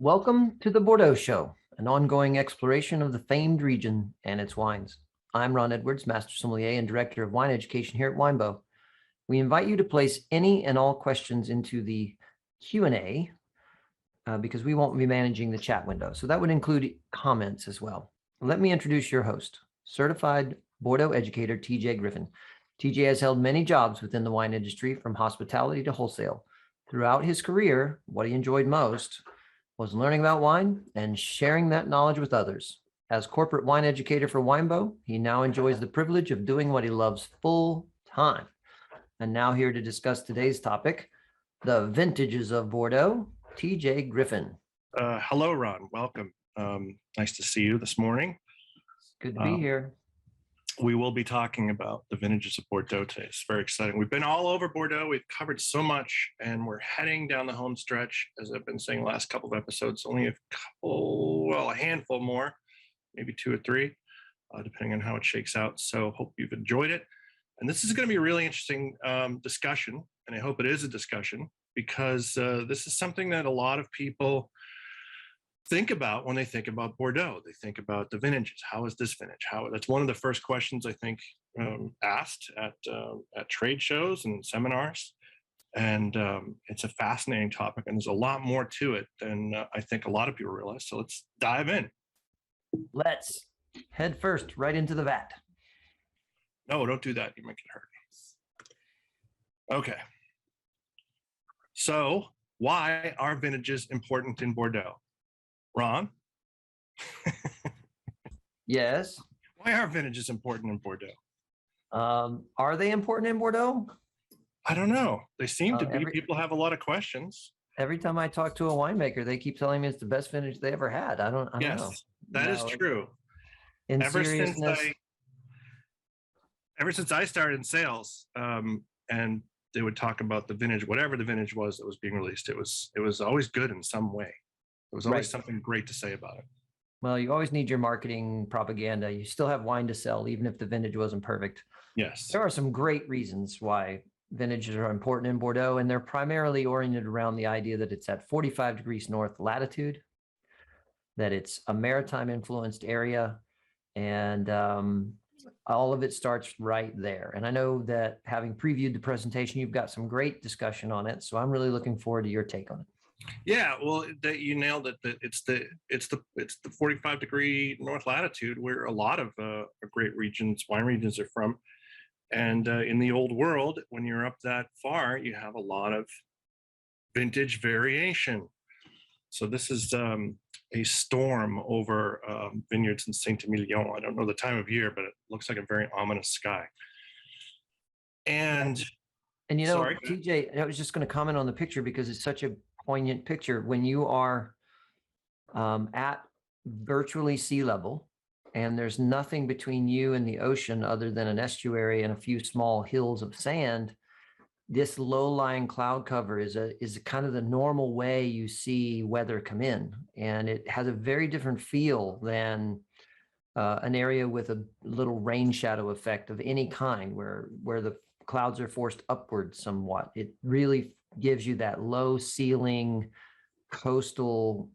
Welcome to the Bordeaux Show, an ongoing exploration of the famed region and its wines. I'm Ron Edwards, Master Sommelier and Director of Wine Education here at Winebow. We invite you to place any and all questions into the Q&A because we won't be managing the chat window. So that would include comments as well. Let me introduce your host, Certified Bordeaux Educator, TJ Griffin. TJ has held many jobs within the wine industry, from hospitality to wholesale. Throughout his career, what he enjoyed most was learning about wine and sharing that knowledge with others. As corporate wine educator for Winebow, he now enjoys the privilege of doing what he loves full time. And now here to discuss today's topic, the Vintages of Bordeaux, TJ Griffin. Hello, Ron. Welcome. Nice to see you this morning. Good to be here. We will be talking about the Vintages of Bordeaux today. It's very exciting. We've been all over Bordeaux. We've covered so much, and we're heading down the home stretch, as I've been saying the last couple of episodes. Only a handful more, maybe 2 or 3, depending on how it shakes out. So hope you've enjoyed it. And this is going to be a really interesting discussion, and I hope it is a discussion, because this is something that a lot of people think about when they think about Bordeaux. They think about the vintages. How is this vintage? That's one of the first questions I think asked at trade shows and seminars. And it's a fascinating topic, and there's a lot more to it than I think a lot of people realize. So let's dive in. Let's head first right into the vat. No, don't do that. You might get hurt. Okay. So why are vintages important in Bordeaux? Ron? Yes. Why are vintages important in Bordeaux? Are they important in Bordeaux? I don't know. They seem to be. People have a lot of questions. Every time I talk to a winemaker, they keep telling me it's the best vintage they ever had. I don't know. Yes, that is true. Ever since I started in sales, and they would talk about the vintage, whatever the vintage was that was being released, it was always good in some way. There was always something great to say about it. Well, you always need your marketing propaganda. You still have wine to sell, even if the vintage wasn't perfect. Yes. There are some great reasons why vintages are important in Bordeaux, and they're primarily oriented around the idea that it's at 45 degrees north latitude, that it's a maritime influenced area, and all of it starts right there. And I know that, having previewed the presentation, you've got some great discussion on it. So I'm really looking forward to your take on it. Yeah, well, you nailed it. It's the 45 degree north latitude where a lot of great wine regions are from. And in the old world, when you're up that far, you have a lot of vintage variation. So this is a storm over vineyards in Saint-Emilion. I don't know the time of year, but it looks like a very ominous sky. And you know, sorry, TJ, I was just going to comment on the picture because it's such a poignant picture. When you are at virtually sea level and there's nothing between you and the ocean other than an estuary and a few small hills of sand, this low-lying cloud cover is kind of the normal way you see weather come in, and it has a very different feel than an area with a little rain shadow effect of any kind, where the clouds are forced upward somewhat. It really gives you that low ceiling coastal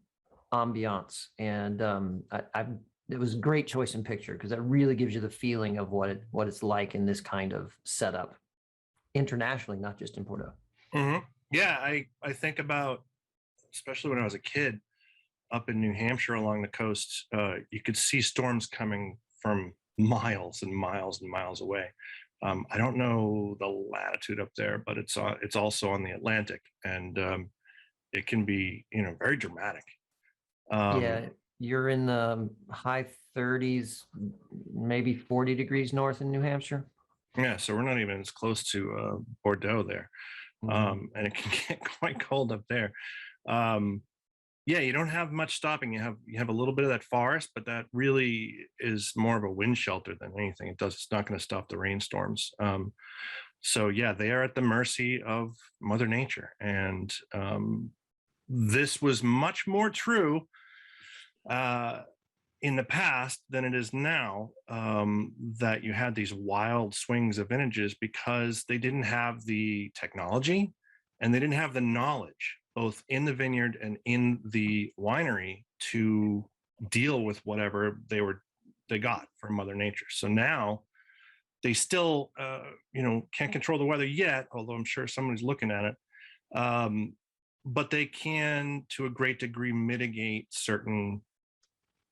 ambiance, and it was a great choice in picture because it really gives you the feeling of what it's like in this kind of setup internationally, not just in Bordeaux. Mm-hmm. Yeah, I think about, especially when I was a kid up in New Hampshire along the coast, you could see storms coming from miles and miles and miles away. I don't know the latitude up there, but it's also on the Atlantic, and it can be very dramatic. Yeah, you're in the high 30s, maybe 40 degrees north in New Hampshire. Yeah, so we're not even as close to Bordeaux there, and it can get quite cold up there. Yeah, you don't have much stopping. You have a little bit of that forest, but that really is more of a wind shelter than anything. It's not going to stop the rainstorms. So yeah, they are at the mercy of Mother Nature, and this was much more true in the past than it is now, that you had these wild swings of vintages because they didn't have the technology and they didn't have the knowledge both in the vineyard and in the winery to deal with whatever they got from Mother Nature. So now they still, can't control the weather yet, although I'm sure somebody's looking at it. But they can, to a great degree, mitigate certain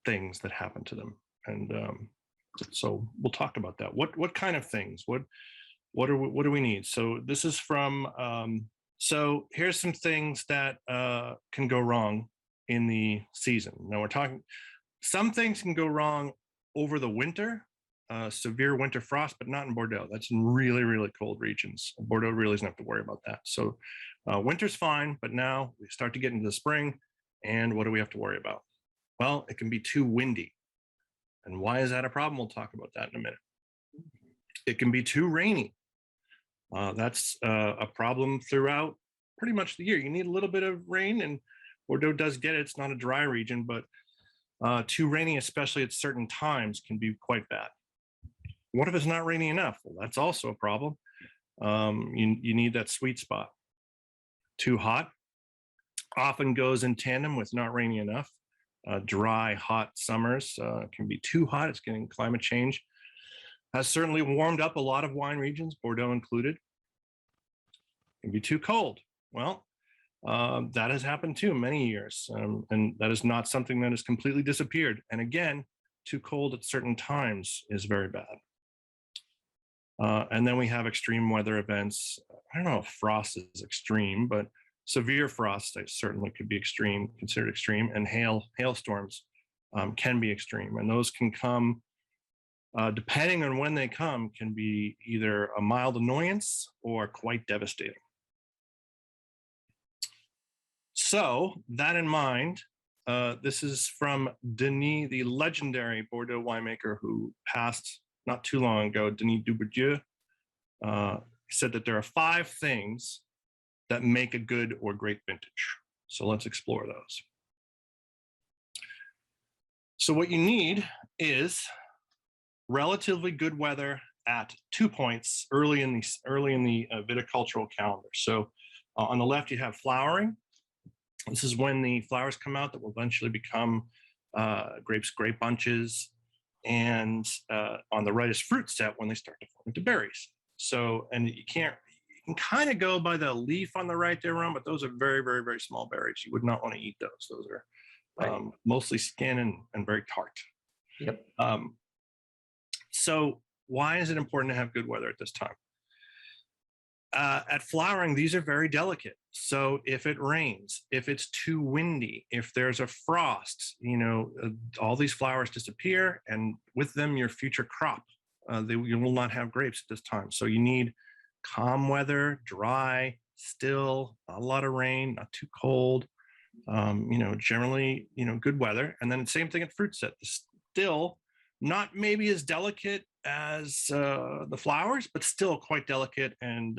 things that happen to them. And so we'll talk about that. What kind of things? What do we need? So this is from. So here's some things that can go wrong in the season. Now we're talking. Some things can go wrong over the winter. Severe winter frost, but not in Bordeaux. That's in really, really cold regions. Bordeaux really doesn't have to worry about that. So winter's fine, but now we start to get into the spring. And what do we have to worry about? Well, it can be too windy. And why is that a problem? We'll talk about that in a minute. It can be too rainy. That's a problem throughout pretty much the year. You need a little bit of rain, and Bordeaux does get it. It's not a dry region, but too rainy, especially at certain times, can be quite bad. What if it's not raining enough? Well, that's also a problem. You need that sweet spot. Too hot often goes in tandem with not raining enough. Dry, hot summers can be too hot. It's getting climate change. Has certainly warmed up a lot of wine regions, Bordeaux included. Can be too cold. Well, that has happened too many years, and that is not something that has completely disappeared. And again, too cold at certain times is very bad. And then we have extreme weather events. I don't know if frost is extreme, but severe frost certainly could be considered extreme, and hailstorms can be extreme. And those can come, depending on when they come, can be either a mild annoyance or quite devastating. So that in mind, this is from Denis, the legendary Bordeaux winemaker who passed not too long ago, Denis Dubourdieu. Said that there are 5 things that make a good or great vintage. So let's explore those. So what you need is relatively good weather at 2 points early in the viticultural calendar. So on the left, you have flowering. This is when the flowers come out that will eventually become grape bunches. And on the right is fruit set, when they start to form into berries. So, and you can kind of go by the leaf on the right there, Ron, but those are very, very, very small berries. You would not want to eat those. Those are mostly skin and very tart. Yep. So why is it important to have good weather at this time? At flowering, these are very delicate. So if it rains, if it's too windy, if there's a frost, all these flowers disappear, and with them your future crop. You will not have grapes at this time. So you need calm weather, dry, still, not a lot of rain, not too cold. Generally, good weather. And then same thing at fruit set. Still not maybe as delicate as the flowers, but still quite delicate and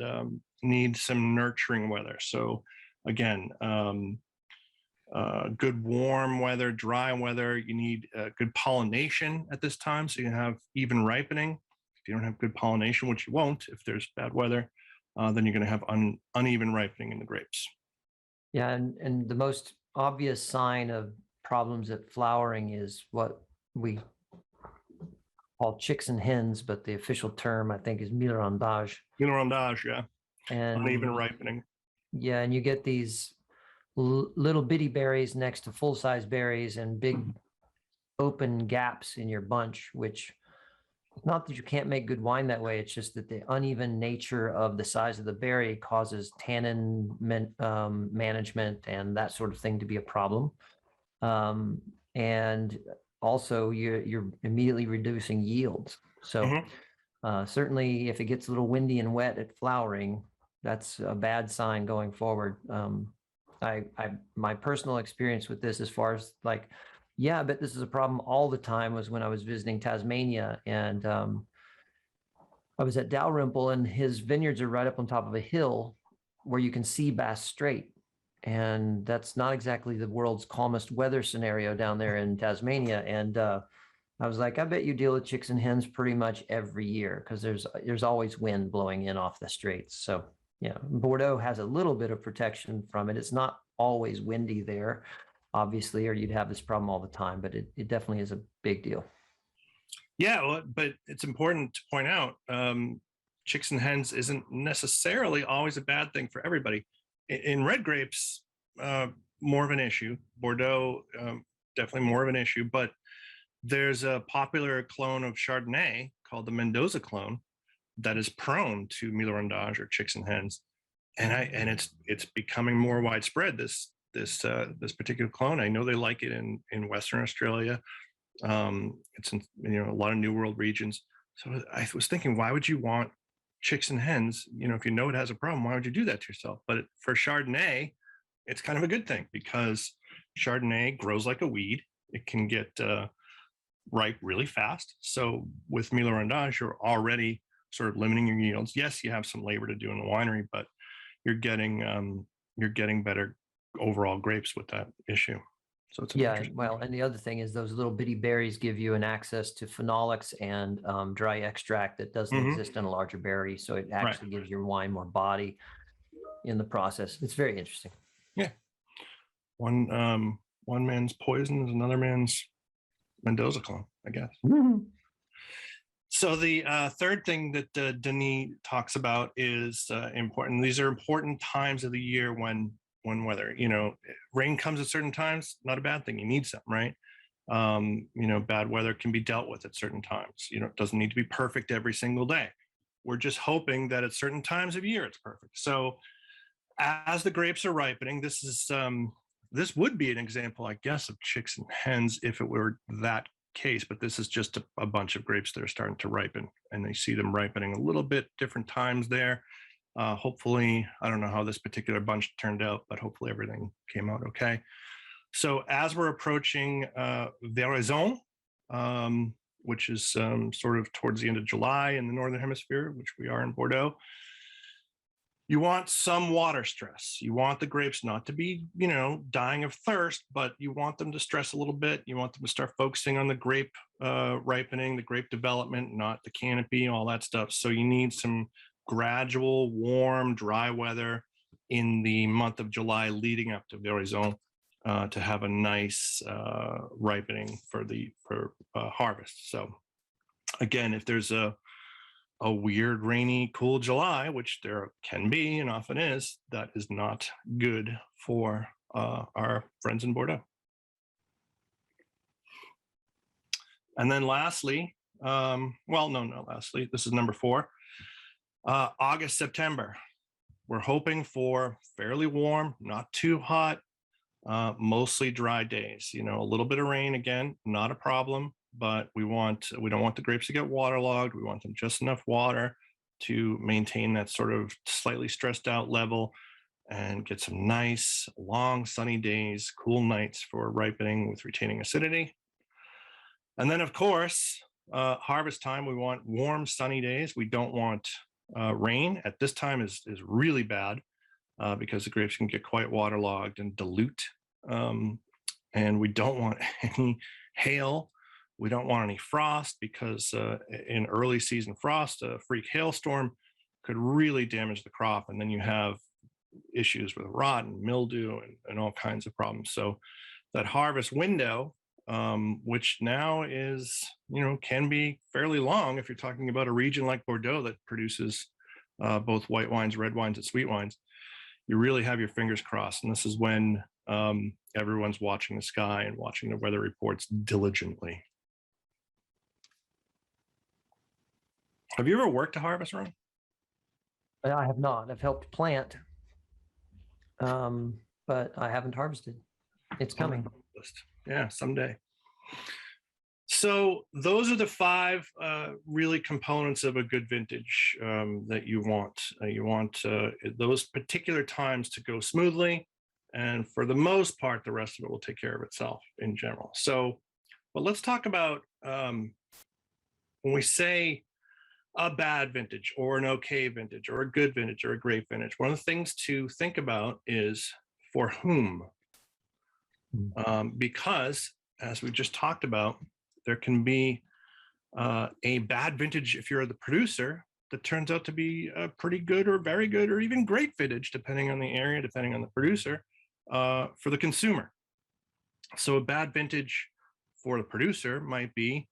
need some nurturing weather. So again, good warm weather, dry weather. You need good pollination at this time, so you can have even ripening. If you don't have good pollination, which you won't if there's bad weather, then you're going to have uneven ripening in the grapes. Yeah, and the most obvious sign of problems at flowering is what we call chicks and hens, but the official term, I think, is mirandage. Mirandage, yeah. And uneven ripening. Yeah, and you get these little bitty berries next to full-size berries and big open gaps in your bunch, which, not that you can't make good wine that way, it's just that the uneven nature of the size of the berry causes tannin management and that sort of thing to be a problem. And also you're immediately reducing yields. So certainly if it gets a little windy and wet at flowering, that's a bad sign going forward. My personal experience with this, as far as like, yeah, I bet this is a problem all the time, was when I was visiting Tasmania, and I was at Dalrymple, and his vineyards are right up on top of a hill where you can see Bass Strait. And that's not exactly the world's calmest weather scenario down there in Tasmania. And I was like, I bet you deal with chicks and hens pretty much every year, because there's always wind blowing in off the straits. So Yeah, Bordeaux has a little bit of protection from it. It's not always windy there, obviously, or you'd have this problem all the time, but it definitely is a big deal. Yeah, well, but it's important to point out chicks and hens isn't necessarily always a bad thing for everybody. In red grapes, more of an issue. Bordeaux, definitely more of an issue. But there's a popular clone of Chardonnay called the Mendoza clone that is prone to Mille-Rondage or chicks and hens, and it's becoming more widespread. This particular clone, I know they like it in Western Australia. It's in a lot of New World regions. So I was thinking, why would you want chicks and hens? If you know it has a problem, why would you do that to yourself? But for Chardonnay, it's kind of a good thing because Chardonnay grows like a weed. It can get ripe really fast. So with Mille-Rondage, you're already sort of limiting your yields. Yes, you have some labor to do in the winery, but you're getting better overall grapes with that issue. So it's Yeah, well, and the other thing is those little bitty berries give you an access to phenolics and dry extract that doesn't exist in a larger berry. So it actually gives your wine more body in the process. It's very interesting. Yeah. One man's poison is another man's Mendoza clone, I guess. So the third thing that Denis talks about is important. These are important times of the year when weather, rain comes at certain times, not a bad thing. You need some, right? Bad weather can be dealt with at certain times. It doesn't need to be perfect every single day. We're just hoping that at certain times of year it's perfect. So as the grapes are ripening, this would be an example, I guess, of chicks and hens if it were that case, but this is just a bunch of grapes that are starting to ripen, and they see them ripening a little bit different times there. Hopefully, I don't know how this particular bunch turned out, but hopefully everything came out okay. So as we're approaching Veraison, which is sort of towards the end of July in the Northern Hemisphere, which we are in Bordeaux, you want some water stress. You want the grapes not to be, dying of thirst, but you want them to stress a little bit. You want them to start focusing on the grape ripening, the grape development, not the canopy, all that stuff. So you need some gradual, warm, dry weather in the month of July leading up to Veraison to have a nice ripening for harvest. So again, if there's a weird, rainy, cool July, which there can be and often is, that is not good for our friends in Bordeaux. And then lastly, lastly, this is number 4, August, September. We're hoping for fairly warm, not too hot, mostly dry days. A little bit of rain, again, not a problem. But we don't want the grapes to get waterlogged. We want them just enough water to maintain that sort of slightly stressed out level and get some nice, long, sunny days, cool nights for ripening with retaining acidity. And then, of course, harvest time, we want warm, sunny days. We don't want rain. At this time is really bad because the grapes can get quite waterlogged and dilute. And we don't want any hail. We don't want any frost because in early season frost, a freak hailstorm could really damage the crop. And then you have issues with rot and mildew and all kinds of problems. So that harvest window, which now is, can be fairly long if you're talking about a region like Bordeaux that produces both white wines, red wines, and sweet wines, you really have your fingers crossed. And this is when everyone's watching the sky and watching the weather reports diligently. Have you ever worked a harvest run? I have not. I've helped plant, but I haven't harvested. It's coming. Yeah, someday. So those are the 5 really components of a good vintage that you want. You want those particular times to go smoothly, and for the most part, the rest of it will take care of itself in general. So, but let's talk about when we say a bad vintage or an okay vintage or a good vintage or a great vintage. One of the things to think about is for whom, because as we just talked about, there can be a bad vintage if you're the producer that turns out to be a pretty good or very good or even great vintage, depending on the area, depending on the producer, for the consumer. So a bad vintage for the producer might be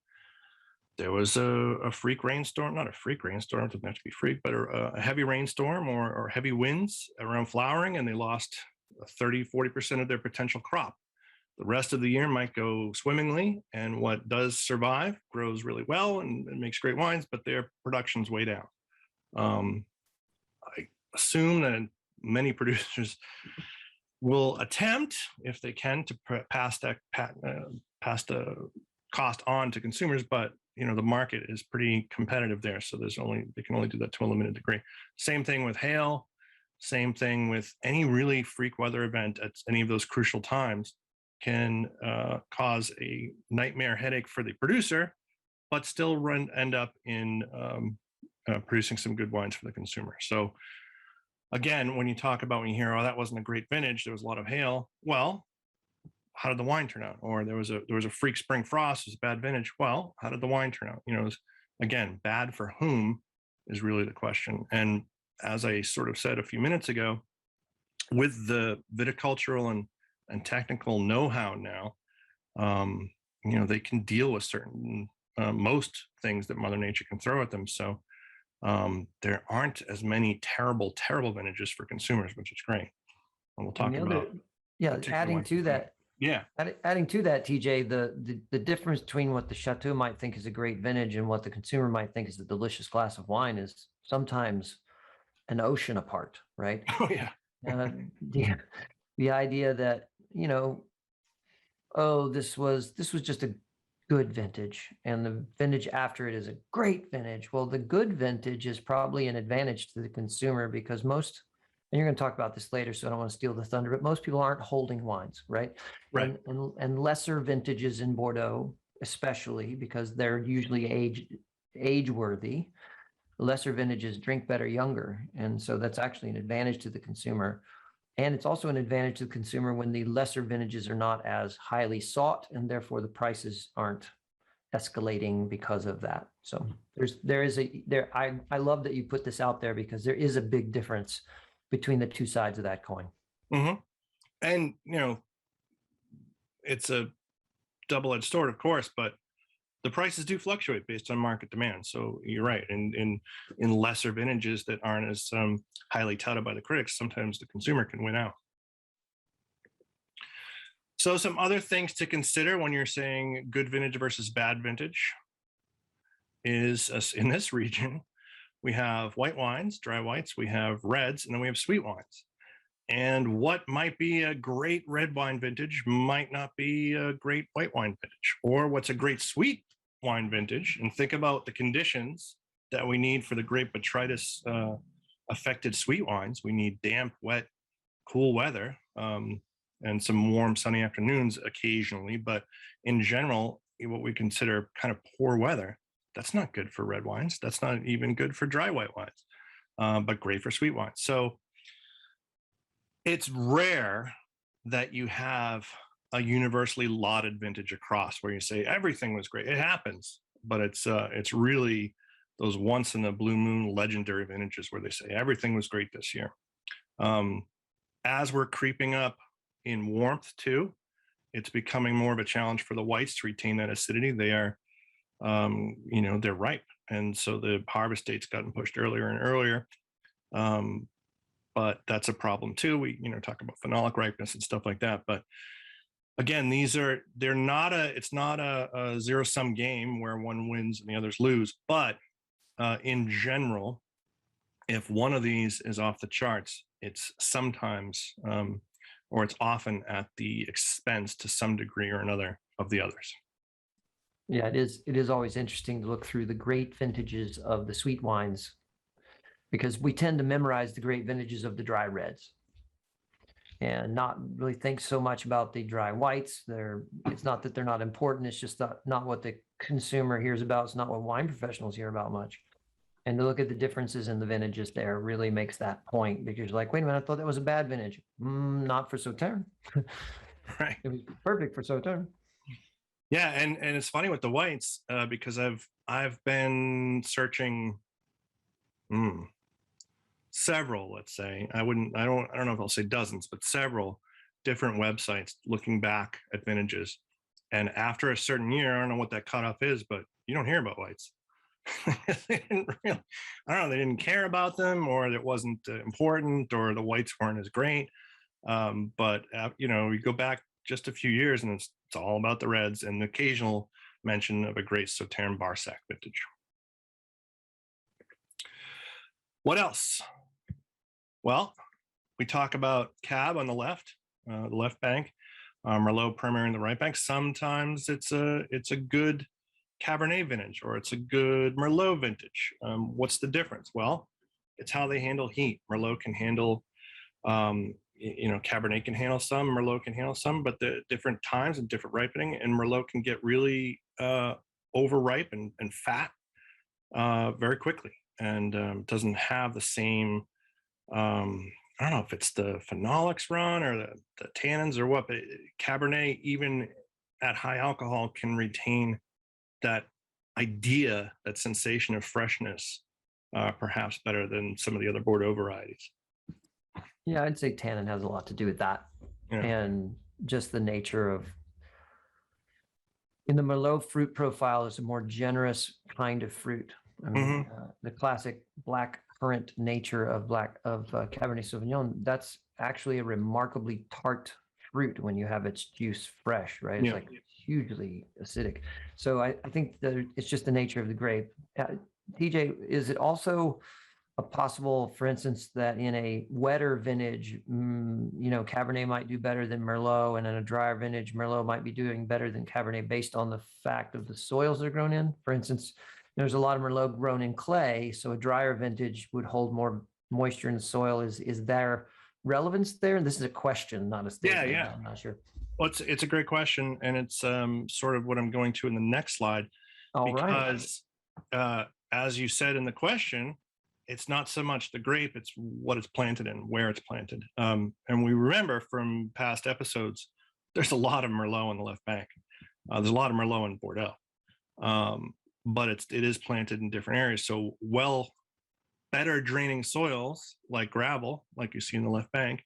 there was a freak rainstorm, not a freak rainstorm, it doesn't have to be freak, but a heavy rainstorm or heavy winds around flowering, and they lost 30-40% of their potential crop. The rest of the year might go swimmingly, and what does survive grows really well and makes great wines, but their production's way down. I assume that many producers will attempt, if they can, to pass the cost on to consumers, but the market is pretty competitive there, so they can only do that to a limited degree. Same thing with hail, same thing with any really freak weather event at any of those crucial times can cause a nightmare headache for the producer, but still end up in producing some good wines for the consumer. So again, when you hear, oh, that wasn't a great vintage, there was a lot of hail. Well, how did the wine turn out? Or there was a freak spring frost, it was a bad vintage. Well, how did the wine turn out? It was, again, bad for whom is really the question. And as I sort of said a few minutes ago, with the viticultural and technical know-how now, they can deal with certain most things that Mother Nature can throw at them. So there aren't as many terrible vintages for consumers, which is great. And we'll talk about adding to that. Yeah. Adding to that, TJ, the difference between what the Chateau might think is a great vintage and what the consumer might think is a delicious glass of wine is sometimes an ocean apart, right? Oh yeah. The idea that this was just a good vintage, and the vintage after it is a great vintage. Well, the good vintage is probably an advantage to the consumer because most, and you're going to talk about this later, so I don't want to steal the thunder, but most people aren't holding wines, right? Right. And lesser vintages in Bordeaux, especially because they're usually age worthy. Lesser vintages drink better younger, and so that's actually an advantage to the consumer. And it's also an advantage to the consumer when the lesser vintages are not as highly sought, and therefore the prices aren't escalating because of that. So I love that you put this out there because there is a big difference between the two sides of that coin. Mm-hmm. And it's a double-edged sword, of course, but the prices do fluctuate based on market demand. So you're right. In lesser vintages that aren't as highly touted by the critics, sometimes the consumer can win out. So some other things to consider when you're saying good vintage versus bad vintage is in this region, we have white wines, dry whites, we have reds, and then we have sweet wines. And what might be a great red wine vintage might not be a great white wine vintage, or what's a great sweet wine vintage. And think about the conditions that we need for the grape botrytis affected sweet wines. We need damp, wet, cool weather, and some warm, sunny afternoons occasionally. But in general, what we consider kind of poor weather, that's not good for red wines. That's not even good for dry white wines, but great for sweet wines. So it's rare that you have a universally lauded vintage across where you say everything was great. It happens, but it's really those once in a blue moon legendary vintages where they say everything was great this year. As we're creeping up in warmth too, it's becoming more of a challenge for the whites to retain that acidity. They are, they're ripe, and so the harvest date's gotten pushed earlier and earlier. But that's a problem too. We talk about phenolic ripeness and stuff like that. But again, it's not a zero-sum game where one wins and the others lose. But in general, if one of these is off the charts, it's sometimes or it's often at the expense to some degree or another of the others. Yeah, it is always interesting to look through the great vintages of the sweet wines, because we tend to memorize the great vintages of the dry reds and not really think so much about the dry whites. It's not that they're not important, it's just not what the consumer hears about. It's not what wine professionals hear about much. And to look at the differences in the vintages there really makes that point, because you're like, wait a minute, I thought that was a bad vintage. Not for Sauternes. Right. It was perfect for Sauternes. Yeah, and it's funny with the whites because I've been searching Several, let's say. I don't know if I'll say dozens, but several different websites looking back at vintages. And after a certain year, I don't know what that cutoff is, but you don't hear about whites. They didn't really, I don't know, they didn't care about them, or it wasn't important, or the whites weren't as great. But you go back just a few years and it's all about the reds and the occasional mention of a great Sauternes Barsac vintage. What else? Well, we talk about Cab on the left bank, Merlot primary on the right bank. Sometimes it's a good Cabernet vintage, or it's a good Merlot vintage. What's the difference? Well, it's how they handle heat. Merlot can handle, Cabernet can handle some, Merlot can handle some, but the different times and different ripening, and Merlot can get really overripe and fat very quickly, and doesn't have the same, I don't know if it's the phenolics run or the tannins or what, but Cabernet, even at high alcohol, can retain that idea, that sensation of freshness, perhaps better than some of the other Bordeaux varieties. Yeah, I'd say tannin has a lot to do with that. Yeah. And just the nature of, in the Merlot fruit profile, is a more generous kind of fruit. I mean, the classic black currant nature of Cabernet Sauvignon, that's actually a remarkably tart fruit when you have its juice fresh, right? It's like hugely acidic. So I think that it's just the nature of the grape. TJ, is it also possible, for instance, that in a wetter vintage, Cabernet might do better than Merlot, and in a drier vintage, Merlot might be doing better than Cabernet based on the fact of the soils they're grown in? For instance, there's a lot of Merlot grown in clay, so a drier vintage would hold more moisture in the soil. Is there relevance there? And this is a question, not a statement. Yeah. I'm not sure. Well, it's a great question, and it's sort of what I'm going to in the next slide. Because as you said in the question, it's not so much the grape, it's what it's planted in, where it's planted. And we remember from past episodes, there's a lot of Merlot on the left bank. There's a lot of Merlot in Bordeaux. But it is planted in different areas. So better draining soils like gravel, like you see in the left bank,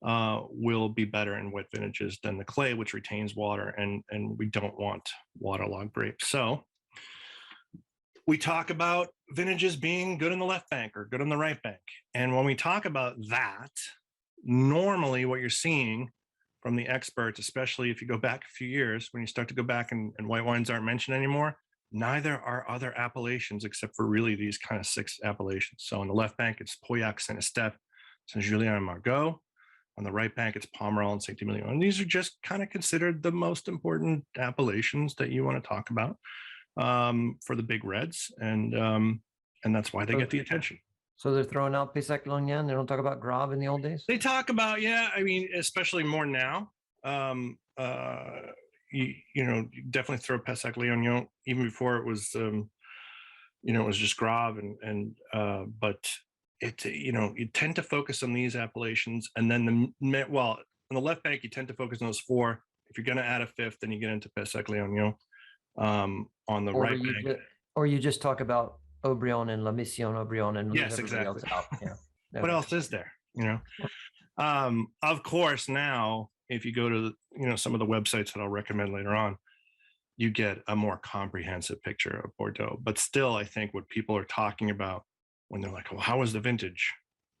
will be better in wet vintages than the clay, which retains water, and we don't want waterlogged grapes. So we talk about vintages being good in the left bank or good on the right bank. And when we talk about that, normally what you're seeing from the experts, especially if you go back a few years, when you start to go back and white wines aren't mentioned anymore, neither are other appellations except for really these kind of 6 appellations. So on the left bank, it's Pauillac, Saint-Estèphe, Saint-Julien, and Margaux. On the right bank, it's Pomerol and Saint-Emilion. And these are just kind of considered the most important appellations that you want to talk about for the big reds. And that's why they get the attention. So they're throwing out Pessac-Léognan. They don't talk about Grave in the old days? They talk about, I mean, especially more now. You definitely throw Pessac-Léognan even before it was, it was just Grave, but it, you tend to focus on these appellations, and then on the left bank, you tend to focus on those 4. If you're going to add a 5th, then you get into Pessac-Léognan. On the right bank, or you just talk about Aubryon and La Mission Aubryon and yes, exactly. What else is there? Of course, now if you go to some of the websites that I'll recommend later on, you get a more comprehensive picture of Bordeaux. But still, I think what people are talking about when they're like, well, how was the vintage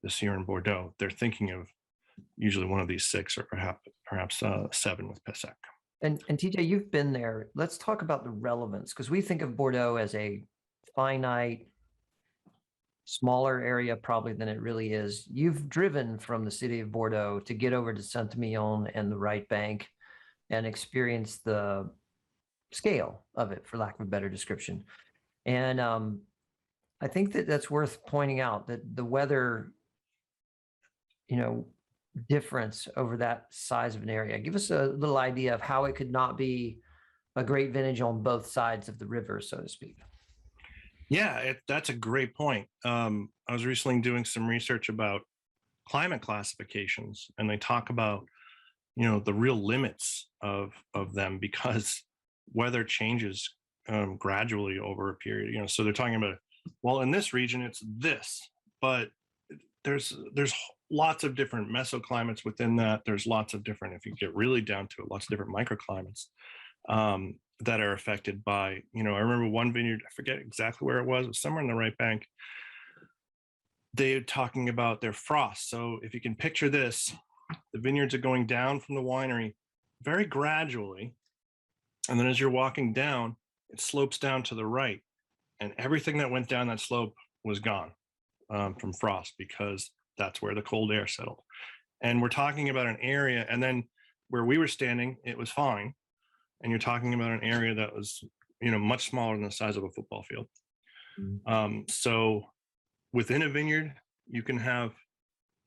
this year in Bordeaux? They're thinking of usually one of these 6 or perhaps 7 with Pessac. And TJ, you've been there. Let's talk about the relevance, because we think of Bordeaux as a finite, smaller area probably than it really is. You've driven from the city of Bordeaux to get over to Saint-Emilion and the right bank and experience the scale of it, for lack of a better description. And I think that's worth pointing out, that the weather, difference over that size of an area. Give us a little idea of how it could not be a great vintage on both sides of the river, so to speak. Yeah, that's a great point. I was recently doing some research about climate classifications, and they talk about, the real limits of them, because weather changes gradually over a period. So they're talking about Well, in this region, it's this, but there's lots of different mesoclimates within that. There's lots of different, if you get really down to it, lots of different microclimates that are affected by, I remember one vineyard, I forget exactly where it was somewhere in the right bank. They're talking about their frost. So if you can picture this, the vineyards are going down from the winery very gradually. And then as you're walking down, it slopes down to the right. And everything that went down that slope was gone from frost, because that's where the cold air settled. And we're talking about an area, and then where we were standing, it was fine. And you're talking about an area that was, much smaller than the size of a football field. So within a vineyard, you can have,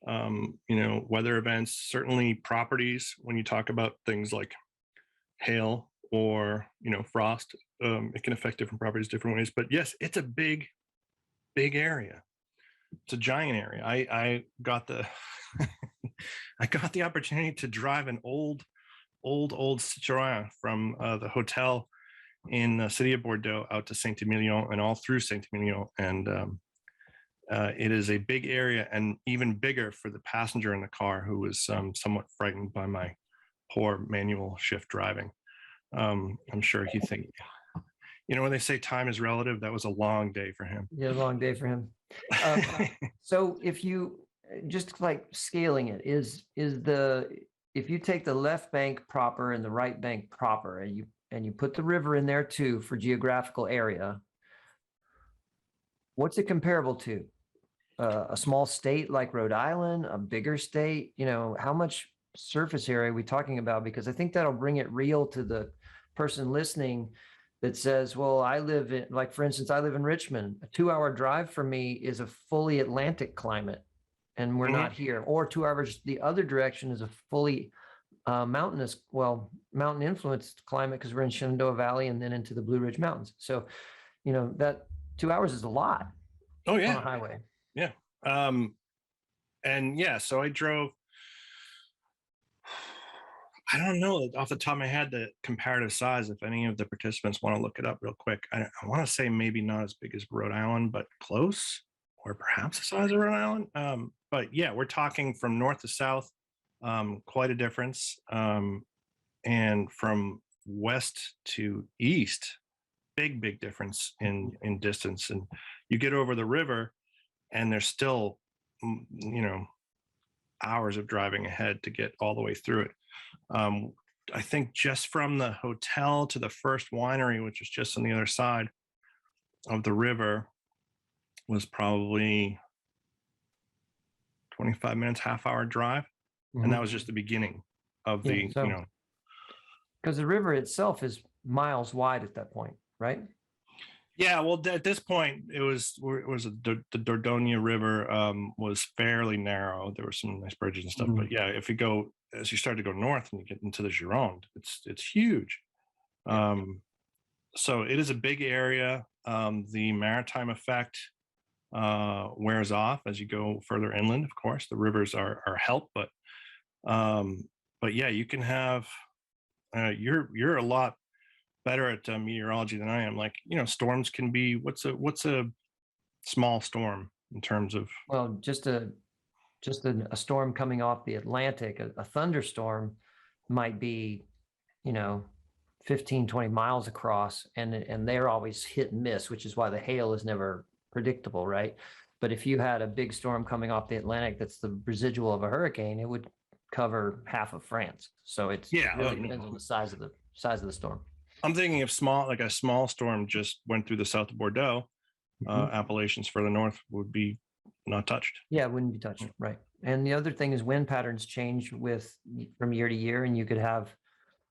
weather events, certainly properties. When you talk about things like hail or, frost, it can affect different properties different ways. But yes, it's a big area. It's a giant area. I got the I got the opportunity to drive an old Citroën from the hotel in the city of Bordeaux out to Saint-Emilion and all through Saint-Emilion. And it is a big area, and even bigger for the passenger in the car, who was somewhat frightened by my poor manual shift driving. I'm sure he think, when they say time is relative, that was a long day for him. Yeah, long day for him. So if you just like scaling it, if you take the left bank proper and the right bank proper, and you put the river in there too for geographical area, what's it comparable to? A small state like Rhode Island, a bigger state? How much surface area are we talking about? Because I think that'll bring it real to the person listening that says, well, I live in, like, for instance, I live in Richmond. A 2-hour drive for me is a fully Atlantic climate, and we're not here. Or 2 hours the other direction is a fully mountain influenced climate, because we're in Shenandoah Valley and then into the Blue Ridge Mountains. So, that 2 hours is a lot. Oh yeah, on a highway. Yeah. And yeah, so I drove, I don't know off the top of my head the comparative size. If any of the participants want to look it up real quick, I want to say maybe not as big as Rhode Island, but close, or perhaps the size of Rhode Island. But yeah, we're talking from north to south, quite a difference. And from west to east, big difference in distance. And you get over the river, and there's still, hours of driving ahead to get all the way through it. I think just from the hotel to the first winery, which is just on the other side of the river, was probably 25 minutes, half-hour drive. And that was just the beginning of the, Because the river itself is miles wide at that point, right? Yeah, well, at this point, the Dordogne River was fairly narrow. There were some nice bridges and stuff, but yeah, if you go, as you start to go north and you get into the Gironde, it's huge. So it is a big area. The maritime effect wears off as you go further inland. Of course, the rivers are help, but yeah, you can have you're a lot better at meteorology than I am. Like, storms can be, what's a small storm in terms of? Well, just a storm coming off the Atlantic, a thunderstorm might be, 15, 20 miles across, and they're always hit and miss, which is why the hail is never predictable, right? But if you had a big storm coming off the Atlantic that's the residual of a hurricane, it would cover half of France. So it really depends on the size of the storm. I'm thinking of a small storm just went through the south of Bordeaux. Appalachians further north would be not touched. Yeah, it wouldn't be touched, right? And the other thing is wind patterns change from year to year, and you could have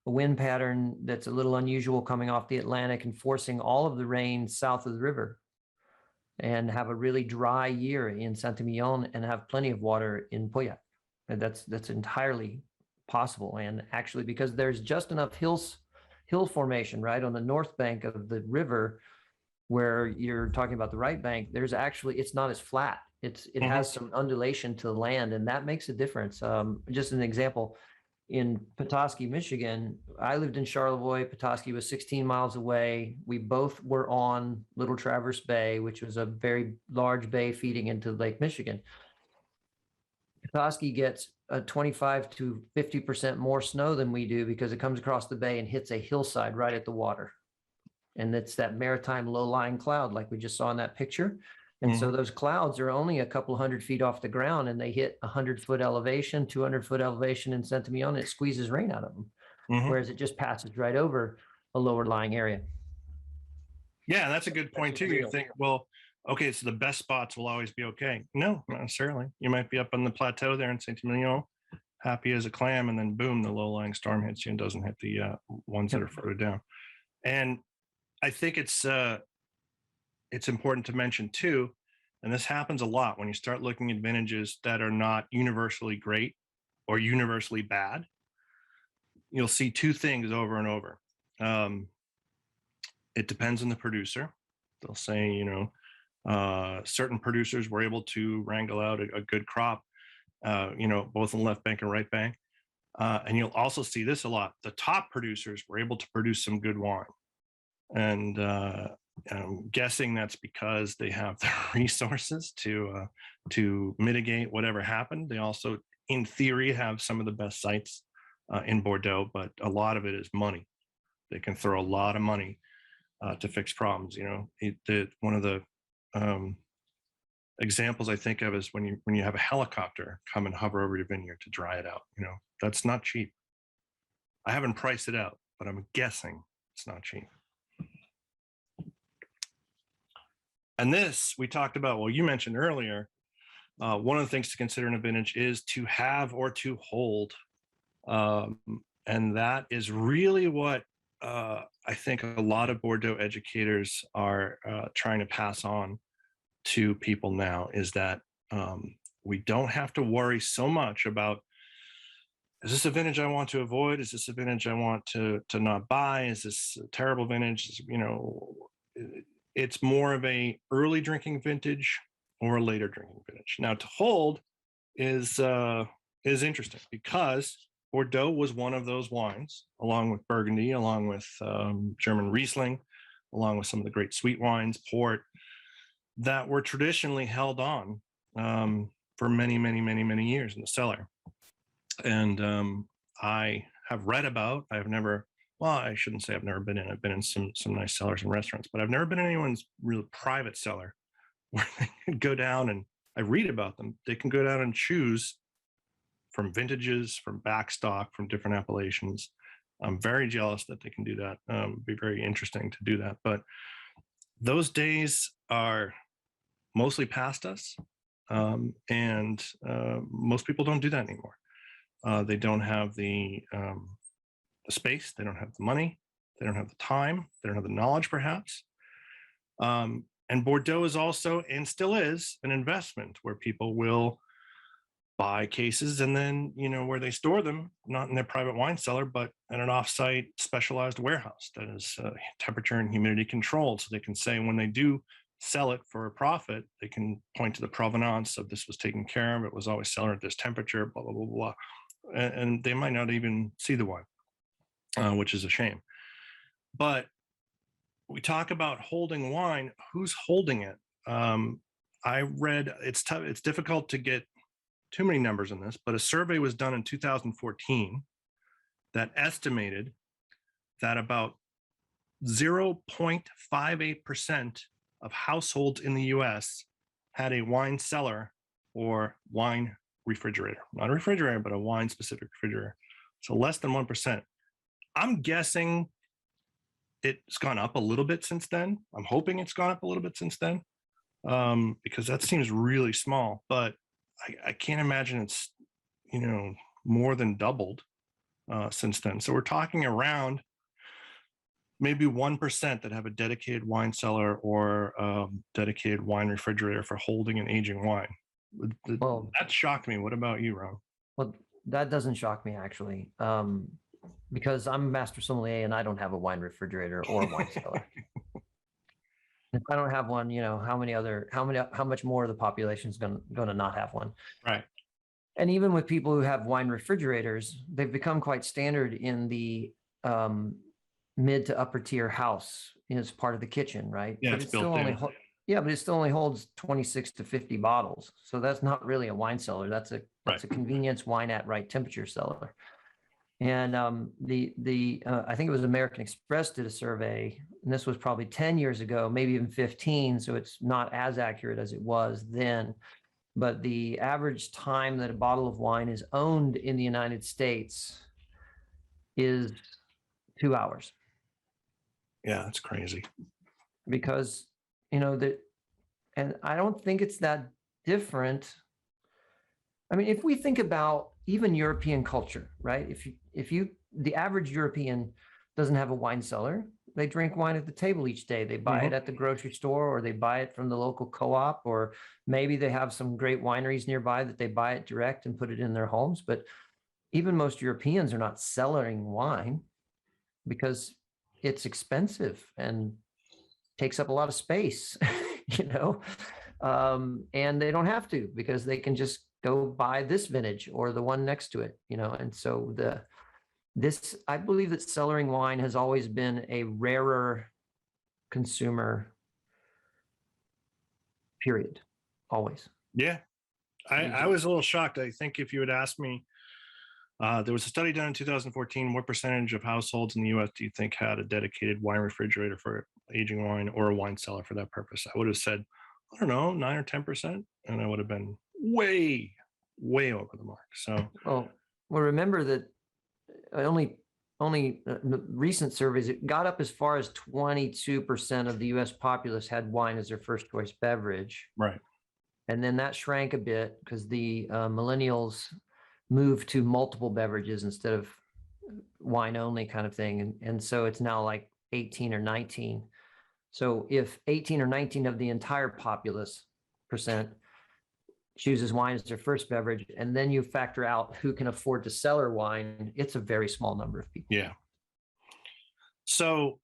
a wind pattern that's a little unusual coming off the Atlantic and forcing all of the rain south of the river, and have a really dry year in Saint-Emilion and have plenty of water in Pauillac. And that's entirely possible. And actually, because there's just enough hill formation right on the north bank of the river, where you're talking about the right bank, there's actually, it's not as flat. It has some undulation to the land, and that makes a difference. Just an example, in Petoskey, Michigan. I lived in Charlevoix. Petoskey was 16 miles away. We both were on Little Traverse Bay, which was a very large bay feeding into Lake Michigan. Petoskey gets a 25 to 50% more snow than we do because it comes across the bay and hits a hillside right at the water. And it's that maritime low-lying cloud like we just saw in that picture. And so those clouds are only a couple hundred feet off the ground, and they hit 100-foot elevation, 200-foot elevation in Centimillon, and it squeezes rain out of them. Whereas it just passes right over a lower lying area. Yeah, that's a good point too. You think, well, okay, so the best spots will always be okay. No, not necessarily. You might be up on the plateau there in Saint-Emilion, happy as a clam, and then boom, the low-lying storm hits you and doesn't hit the ones that are further down. And I think it's important to mention too, and this happens a lot when you start looking at vintages that are not universally great or universally bad. You'll see two things over and over. It depends on the producer. They'll say, you know, certain producers were able to wrangle out a good crop, you know, both on the left bank and right bank. And you'll also see this a lot. The top producers were able to produce some good wine. And I'm guessing that's because they have the resources to mitigate whatever happened. They also, in theory, have some of the best sites in Bordeaux, but a lot of it is money. They can throw a lot of money to fix problems. You know, one of the examples I think of is when you have a helicopter come and hover over your vineyard to dry it out. You know, that's not cheap. I haven't priced it out, but I'm guessing it's not cheap. And this we talked about, well, you mentioned earlier, one of the things to consider in a vintage is to have or to hold. And that is really what I think a lot of Bordeaux educators are trying to pass on to people now, is that we don't have to worry so much about, is this a vintage I want to avoid? Is this a vintage I want to not buy? Is this a terrible vintage? You know, it's more of a early drinking vintage or a later drinking vintage. Now, to hold is interesting because Bordeaux was one of those wines, along with Burgundy, along with German Riesling, along with some of the great sweet wines, port, that were traditionally held on for many, many, many, many years in the cellar. And I have read about, I've never, well, I shouldn't say I've never been in. I've been in some nice cellars and restaurants, but I've never been in anyone's real private cellar where they can go down, and I read about them. They can go down and choose from vintages, from backstock, from different appellations. I'm very jealous that they can do that. It'd be very interesting to do that. But those days are mostly past us. And most people don't do that anymore. They don't have the space, they don't have the money, they don't have the time, they don't have the knowledge perhaps. And Bordeaux is also, and still is, an investment where people will buy cases and then, you know, where they store them, not in their private wine cellar, but in an offsite specialized warehouse that is temperature and humidity controlled. So they can say when they do sell it for a profit, they can point to the provenance of this was taken care of, it was always selling at this temperature, blah, blah, blah, blah. And they might not even see the wine, which is a shame. But we talk about holding wine, who's holding it? I read, it's tough, it's difficult to get too many numbers on this, but a survey was done in 2014 that estimated that about 0.58% of households in the US had a wine cellar or wine refrigerator, not a refrigerator, but a wine specific refrigerator. So less than 1%. I'm guessing it's gone up a little bit since then. I'm hoping it's gone up a little bit since then, because that seems really small, but I can't imagine it's, you know, more than doubled since then. So we're talking around maybe 1% that have a dedicated wine cellar or dedicated wine refrigerator for holding and aging wine. Well, that shocked me. What about you, Ron? Well, that doesn't shock me actually, because I'm a master sommelier and I don't have a wine refrigerator or a wine cellar. If I don't have one, you know, how much more of the population is going to not have one? Right. And even with people who have wine refrigerators, they've become quite standard in the mid to upper tier house as part of the kitchen, right? Yeah, But it's it still built only in. yeah, but it still only holds 26 to 50 bottles. So that's not really a wine cellar. That's a Right. convenience wine at right temperature cellar. And I think it was American Express did a survey, and this was probably 10 years ago, maybe even 15. So it's not as accurate as it was then. But the average time that a bottle of wine is owned in the United States is 2 hours. Yeah, that's crazy. Because, you know, that, and I don't think it's that different. I mean, if we think about even European culture, right? The average European doesn't have a wine cellar. They drink wine at the table each day. They buy it at the grocery store, or they buy it from the local co-op, or maybe they have some great wineries nearby that they buy it direct and put it in their homes. But even most Europeans are not cellaring wine because it's expensive and takes up a lot of space, you know, and they don't have to because they can just go buy this vintage or the one next to it, you know. And so I believe that cellaring wine has always been a rarer consumer, period, always. Yeah, I was a little shocked. I think if you had asked me, there was a study done in 2014. What percentage of households in the U.S. do you think had a dedicated wine refrigerator for aging wine, or a wine cellar for that purpose? I would have said, I don't know, 9 or 10%, and I would have been way, way over the mark. So, well, remember that only recent surveys, it got up as far as 22% of the U.S. populace had wine as their first choice beverage. right. And then that shrank a bit because the millennials moved to multiple beverages instead of wine only kind of thing. And so it's now like 18 or 19. So if 18 or 19 of the entire populace percent chooses wine as their first beverage, and then you factor out who can afford to cellar wine, it's a very small number of people. Yeah. So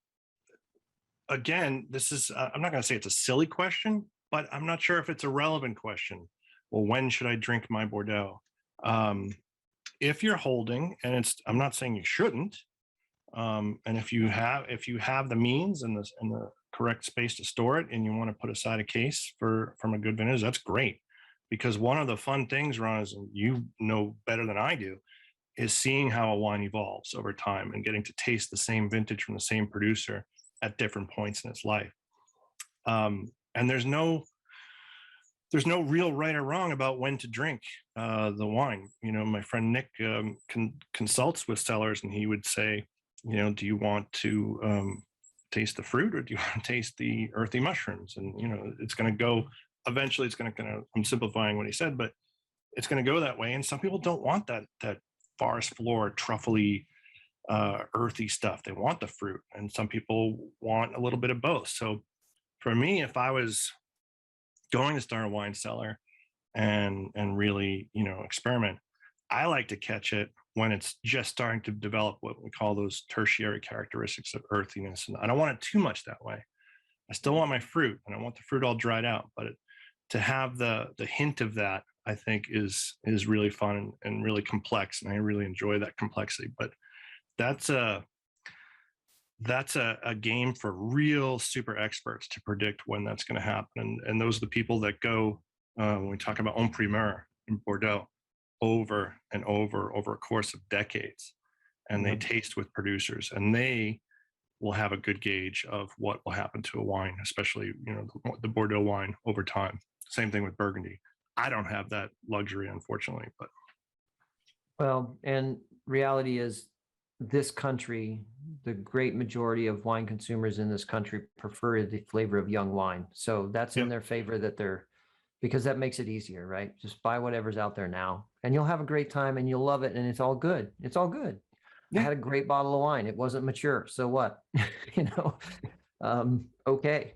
again, this is, I'm not going to say it's a silly question, but I'm not sure if it's a relevant question. Well, when should I drink my Bordeaux? If you're holding, and I'm not saying you shouldn't, and if you have the means and the correct space to store it, and you want to put aside a case from a good vintage, that's great. Because one of the fun things, Ron, is, and you know better than I do, is seeing how a wine evolves over time and getting to taste the same vintage from the same producer at different points in its life. And there's no real right or wrong about when to drink the wine. You know, my friend Nick consults with cellars, and he would say, you know, do you want to taste the fruit, or do you want to taste the earthy mushrooms? And, you know, it's going to go, eventually it's going to, I'm simplifying what he said, but it's going to go that way. And some people don't want that forest floor, truffly, earthy stuff. They want the fruit. And some people want a little bit of both. So for me, if I was going to start a wine cellar and really, you know, experiment, I like to catch it when it's just starting to develop what we call those tertiary characteristics of earthiness. And I don't want it too much that way. I still want my fruit, and I want the fruit all dried out, but to have the hint of that, I think is really fun and really complex. And I really enjoy that complexity, but that's a game for real super experts to predict when that's going to happen. And those are the people that go, when we talk about en primeur in Bordeaux, over and over a course of decades, and they taste with producers, and they will have a good gauge of what will happen to a wine, especially, you know, the Bordeaux wine over time. Same thing with Burgundy. I don't have that luxury, unfortunately, but. Well, and reality is, this country, the great majority of wine consumers in this country prefer the flavor of young wine. So that's in their favor, because that makes it easier, right? Just buy whatever's out there now, and you'll have a great time, and you'll love it, and it's all good. It's all good. I had a great bottle of wine. It wasn't mature. So what? You know, okay.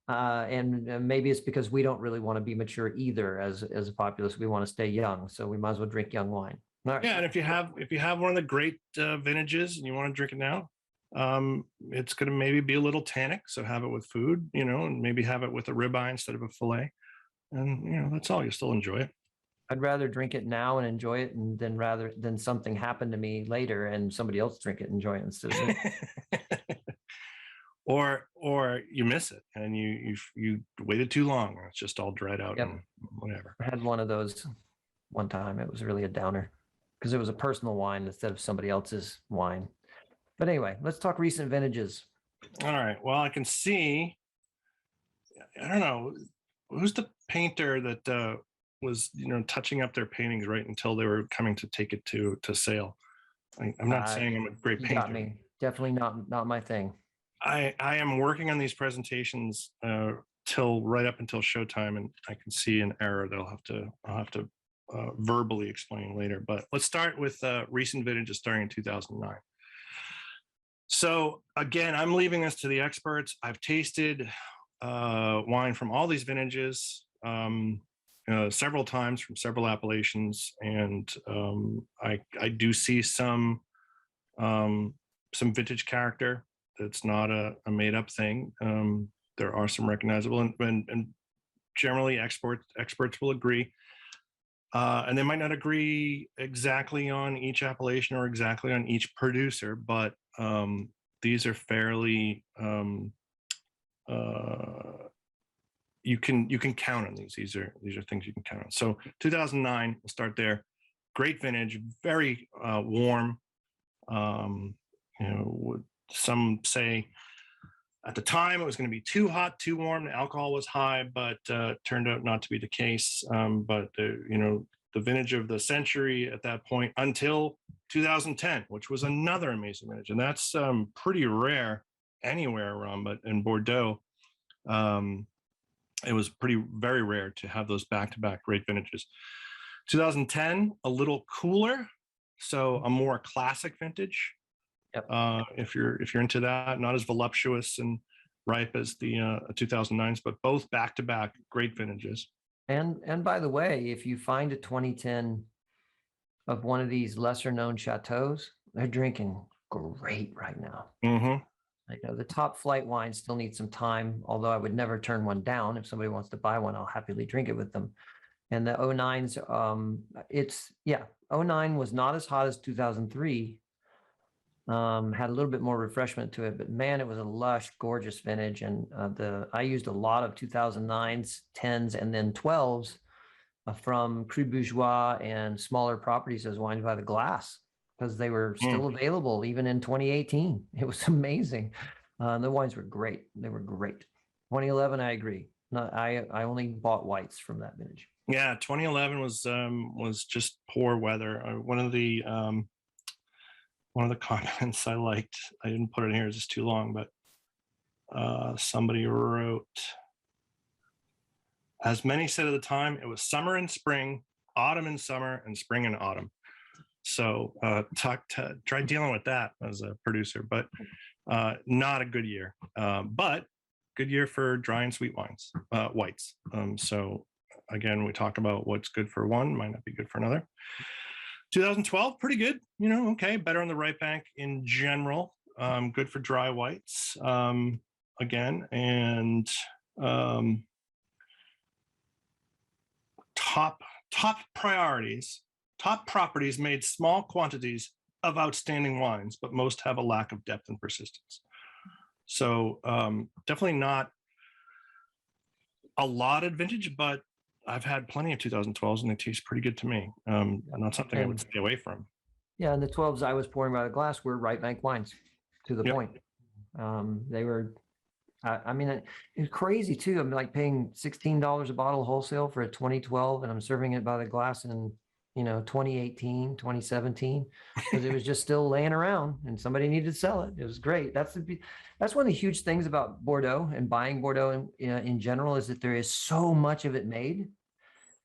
And maybe it's because we don't really want to be mature either as a populace. We want to stay young. So we might as well drink young wine. Right. Yeah, and if you have one of the great vintages and you want to drink it now, it's going to maybe be a little tannic. So have it with food, you know, and maybe have it with a ribeye instead of a fillet. And, you know, that's all. You still enjoy it. I'd rather drink it now and enjoy it, and then rather than something happen to me later and somebody else drink it and enjoy it instead of me. Or you miss it and you waited too long and it's just all dried out Yep. and whatever. I had one of those one time. It was really a downer because it was a personal wine instead of somebody else's wine. But anyway, let's talk recent vintages. All right. Well, I can see. I don't know who's the painter that was touching up their paintings right until they were coming to take it to sale. I'm not saying I'm a great You painter. got me. Definitely not my thing. I am working on these presentations till right up until showtime, and I can see an error that I'll have to verbally explain later. But let's start with recent vintages starting in 2009. So again, I'm leaving this to the experts. I've tasted wine from all these vintages several times from several appellations, and I do see some vintage character. It's not a made up thing. There are some recognizable, and generally experts will agree. And they might not agree exactly on each appellation or exactly on each producer, but these are fairly you can count on these. These are things you can count on. So 2009, we'll start there. Great vintage, very warm. Some say at the time it was going to be too hot, too warm. The alcohol was high, but turned out not to be the case. But the vintage of the century at that point until 2010, which was another amazing vintage, and that's pretty rare anywhere around. But in Bordeaux, it was very rare to have those back-to-back great vintages. 2010, a little cooler, so a more classic vintage. Yep. If you're into that, not as voluptuous and ripe as the 2009s, but both back-to-back great vintages. And by the way, if you find a 2010 of one of these lesser known chateaus, they're drinking great right now. Mm-hmm. I know the top flight wines still need some time, although I would never turn one down. If somebody wants to buy one, I'll happily drink it with them. And the 09s, 09 was not as hot as 2003. Had a little bit more refreshment to it, but man, it was a lush, gorgeous vintage. And I used a lot of 2009s, 10s, and then 12s from Cru Bourgeois and smaller properties as wines by the glass, because they were still available even in 2018. It was amazing. The wines were great. They were great. 2011, I agree. I only bought whites from that vintage. Yeah, 2011 was just poor weather. One of the comments I liked, I didn't put it in here, it's just too long, but somebody wrote, as many said at the time, it was summer and spring, autumn and summer, and spring and autumn. So try dealing with that as a producer, but not a good year. But good year for dry and sweet wines, whites. So again, we talk about what's good for one, might not be good for another. 2012, pretty good. Okay, better on the right bank in general. Good for dry whites again, and top priorities. Top properties made small quantities of outstanding wines, but most have a lack of depth and persistence. So definitely not a lot of vintage, but I've had plenty of 2012s and they taste pretty good to me. Not something I would stay away from. Yeah, and the 12s I was pouring by the glass were right bank wines, to the point. They were, I mean, it's crazy too. I'm like paying $16 a bottle wholesale for a 2012, and I'm serving it by the glass in 2018, 2017, because it was just still laying around and somebody needed to sell it. It was great. That's one of the huge things about Bordeaux and buying Bordeaux in general, is that there is so much of it made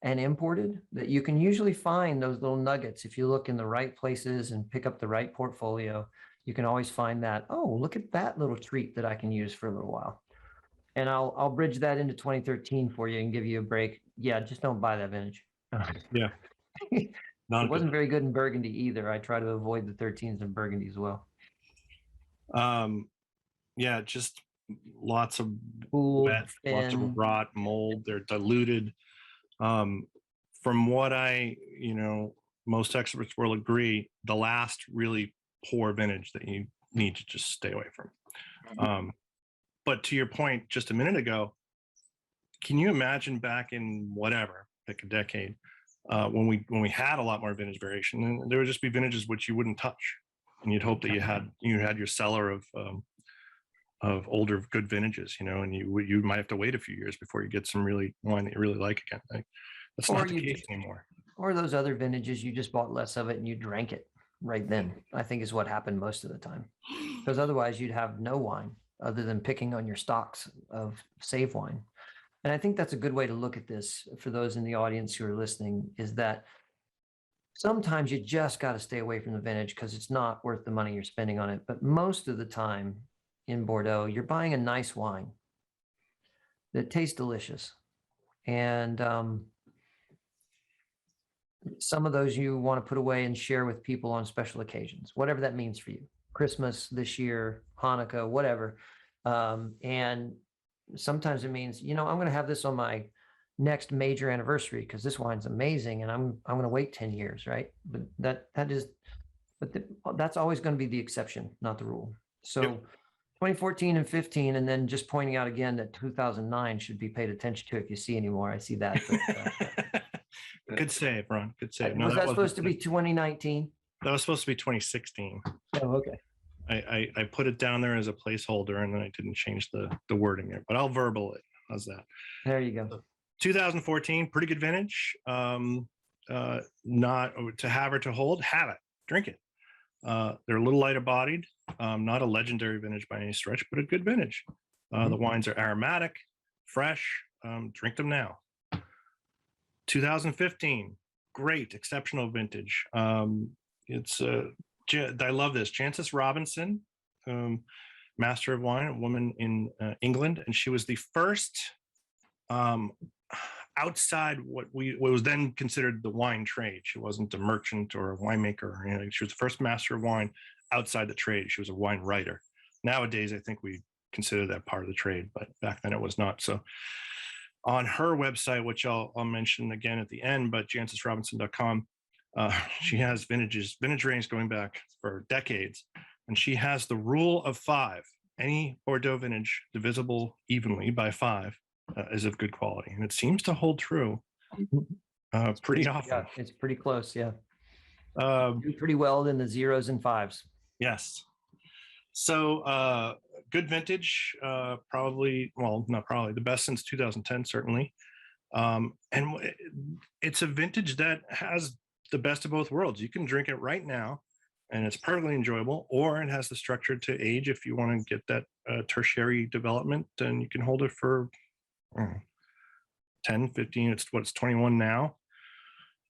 and imported that you can usually find those little nuggets. If you look in the right places and pick up the right portfolio, you can always find that, oh, look at that little treat that I can use for a little while. And I'll bridge that into 2013 for you and give you a break. Yeah, just don't buy that vintage. Yeah. It wasn't very good in Burgundy either. I try to avoid the 13s in Burgundy as well. Yeah, just lots of Old, wet, lots of rot, mold. They're diluted. from what most experts will agree, the last really poor vintage that you need to just stay away from. But to your point just a minute ago, can you imagine back in whatever, pick a decade, when we had a lot more vintage variation, and there would just be vintages which you wouldn't touch, and you'd hope that you had your cellar of older good vintages, and you might have to wait a few years before you get some really wine that you really like again. That's not the case anymore. Or those other vintages, you just bought less of it and you drank it right then, I think is what happened most of the time. Because otherwise you'd have no wine other than picking on your stocks of save wine. And I think that's a good way to look at this for those in the audience who are listening, is that sometimes you just got to stay away from the vintage because it's not worth the money you're spending on it. But most of the time in Bordeaux, you're buying a nice wine that tastes delicious. And some of those you want to put away and share with people on special occasions, whatever that means for you. Christmas this year, Hanukkah, whatever. And sometimes it means, I'm going to have this on my next major anniversary because this wine's amazing, and I'm going to wait 10 years, right? But that's always going to be the exception, not the rule. So yep. 2014 and 15, and then just pointing out again that 2009 should be paid attention to if you see any more. I see that. But, good save, Ron. Good save. No, was that supposed to be 2019? That was supposed to be 2016. Oh, okay. I put it down there as a placeholder, and then I didn't change the wording there, but I'll verbal it. How's that? There you go. 2014, pretty good vintage. Not to have or to hold, have it, drink it. They're a little lighter bodied, not a legendary vintage by any stretch, but a good vintage. The wines are aromatic, fresh, drink them now. 2015, great, exceptional vintage. I love this. Jancis Robinson, Master of Wine, a woman in England, and she was the first outside what was then considered the wine trade. She wasn't a merchant or a winemaker. She was the first Master of Wine outside the trade. She was a wine writer. Nowadays, I think we consider that part of the trade, but back then it was not. So on her website, which I'll mention again at the end, but jancisrobinson.com, she has vintage range going back for decades, and she has the rule of 5. Any Bordeaux vintage divisible evenly by 5 is of good quality, and it seems to hold true pretty often. Yeah, it's pretty close. Yeah, do pretty well in the 0s and 5s. Yes. So good vintage, not probably the best since 2010, certainly. And it's a vintage that has the best of both worlds. You can drink it right now and it's perfectly enjoyable, or it has the structure to age if you want to get that tertiary development, and you can hold it for 10, 15, it's 21 now.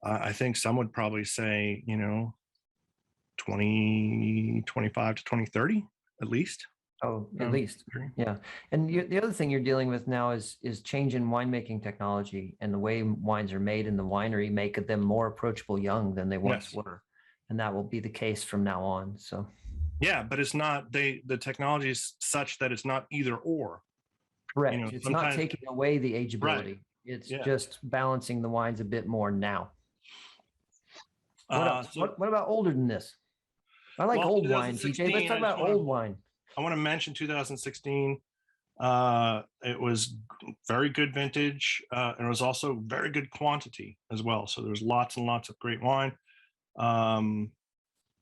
I think some would probably say, 2025 to 2030 at least. Oh, at least. Yeah. And the other thing you're dealing with now is change in winemaking technology, and the way wines are made in the winery make them more approachable young than they once were. And that will be the case from now on. So yeah, but it's not, the technology is such that it's not either or. Correct. It's not taking away the ageability. Right. It's just balancing the wines a bit more now. What about older than this? I like old wine, TJ. Let's talk about old wine. I want to mention 2016. It was very good vintage, and it was also very good quantity as well. So there was lots and lots of great wine.